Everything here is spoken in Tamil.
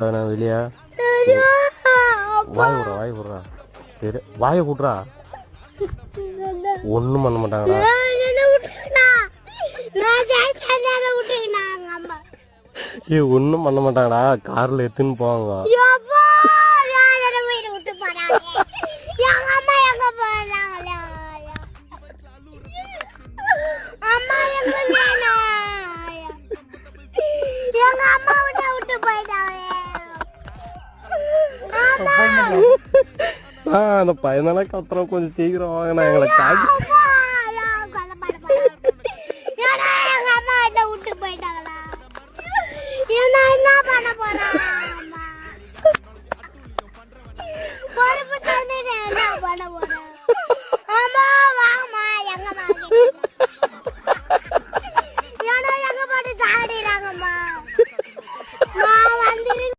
நான் வெளியே வாய் விட்றா சரி வாயை விட்றா ஒன்றும் பண்ண மாட்டாங்கடா ஒன்றும் பண்ண மாட்டாங்கடா காரில் எடுத்துன்னு போவாங்க அந்த பையனெல்லாம் கத்துறோம் கொஞ்சம் சீக்கிரம் வாங்கினா எங்களை காட்டி